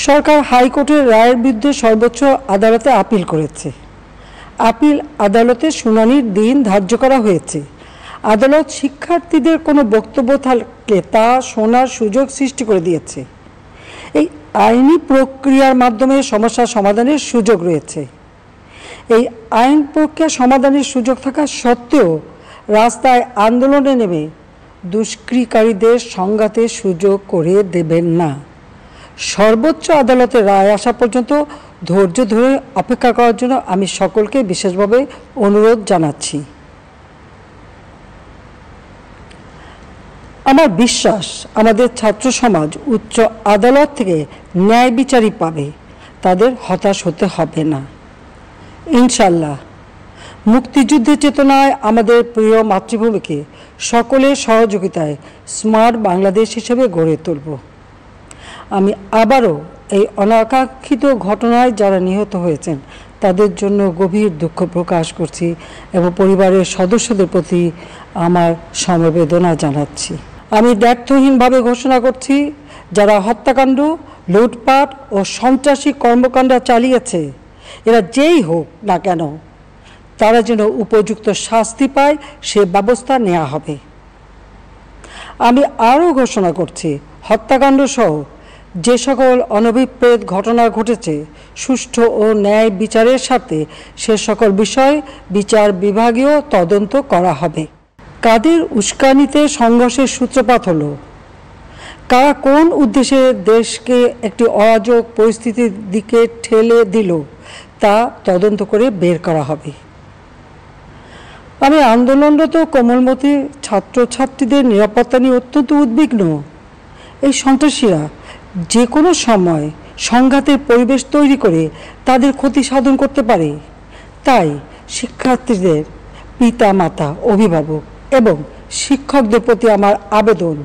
সরকার হাইকোর্টের রায়ের বিরুদ্ধে সর্বোচ্চ আদালতে আপিল করেছে। আপিল আদালতে শুনানির দিন ধার্য করা হয়েছে। আদালত শিক্ষার্থীদের কোনো বক্তব্য থাকলে তা শোনার সুযোগ সৃষ্টি করে দিয়েছে। এই আইনি প্রক্রিয়ার মাধ্যমে সমস্যা সমাধানের সুযোগ রয়েছে। এই আইন প্রক্রিয়া সমাধানের সুযোগ থাকা সত্ত্বেও রাস্তায় আন্দোলনে নেমে দুষ্কৃতিকারীদের সংঘাতের সুযোগ করে দেবেন না। সর্বোচ্চ আদালতের রায় আসা পর্যন্ত ধৈর্য ধরে অপেক্ষা করার জন্য আমি সকলকে বিশেষভাবে অনুরোধ জানাচ্ছি। আমার বিশ্বাস আমাদের ছাত্র সমাজ উচ্চ আদালত থেকে ন্যায় বিচারই পাবে, তাদের হতাশ হতে হবে না ইনশাল্লাহ। মুক্তিযুদ্ধের চেতনায় আমাদের প্রিয় মাতৃভূমিকে সকলের সহযোগিতায় স্মার্ট বাংলাদেশ হিসেবে গড়ে তুলব। আমি আবারও এই অনাকাঙ্ক্ষিত ঘটনায় যারা নিহত হয়েছেন তাদের জন্য গভীর দুঃখ প্রকাশ করছি এবং পরিবারের সদস্যদের প্রতি আমার সমবেদনা জানাচ্ছি। আমি দ্ব্যর্থহীনভাবে ঘোষণা করছি, যারা হত্যাকাণ্ড, লুটপাট ও সন্ত্রাসী কর্মকাণ্ড চালিয়েছে, এরা যেই হোক না কেন, তারা যেন উপযুক্ত শাস্তি পায় সে ব্যবস্থা নেওয়া হবে। আমি আরও ঘোষণা করছি, হত্যাকাণ্ড সহ যে সকল অনভিপ্রেত ঘটনা ঘটেছে সুষ্ঠু ও ন্যায় বিচারের সাথে সে সকল বিষয় বিচার বিভাগীয় তদন্ত করা হবে। কাদের উস্কানিতে সংঘর্ষের সূত্রপাত হলো, কারা কোন উদ্দেশ্যে দেশকে একটি অরাজক পরিস্থিতির দিকে ঠেলে দিল তা তদন্ত করে বের করা হবে। আমি আন্দোলনরত কোমলমতি ছাত্রছাত্রীদের নিরাপত্তা নিয়ে অত্যন্ত উদ্বিগ্ন। এই সন্ত্রাসীরা যে কোনো সময় সংঘাতের পরিবেশ তৈরি করে তাদের ক্ষতি সাধন করতে পারে। তাই শিক্ষার্থীদের পিতা মাতা, অভিভাবক এবং শিক্ষকদের প্রতি আমার আবেদন,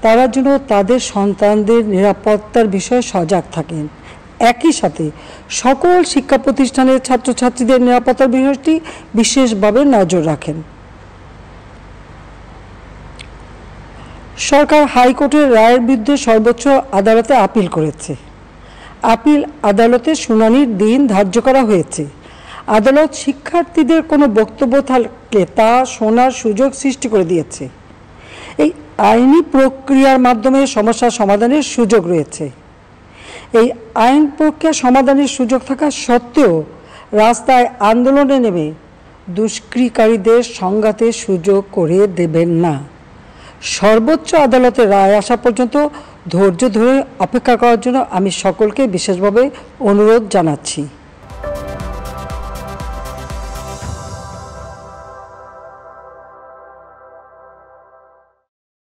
তারা যেন তাদের সন্তানদের নিরাপত্তার বিষয়ে সজাগ থাকেন। একই সাথে সকল শিক্ষা প্রতিষ্ঠানের ছাত্রছাত্রীদের নিরাপত্তার বিষয়টি বিশেষভাবে নজর রাখেন। সরকার হাইকোর্টের রায়ের বিরুদ্ধে সর্বোচ্চ আদালতে আপিল করেছে। আপিল আদালতে শুনানির দিন ধার্য করা হয়েছে। আদালত শিক্ষার্থীদের কোনো বক্তব্য থাকলে তা শোনার সুযোগ সৃষ্টি করে দিয়েছে। এই আইনি প্রক্রিয়ার মাধ্যমে সমস্যা সমাধানের সুযোগ রয়েছে। এই আইন প্রক্রিয়া সমাধানের সুযোগ থাকা সত্ত্বেও রাস্তায় আন্দোলনে নেমে দুষ্কৃতিকারীদের সংঘাতের সুযোগ করে দেবেন না। সর্বোচ্চ আদালতের রায় আসা পর্যন্ত ধৈর্য ধরে অপেক্ষা করার জন্য আমি সকলকে বিশেষভাবে অনুরোধ জানাচ্ছি।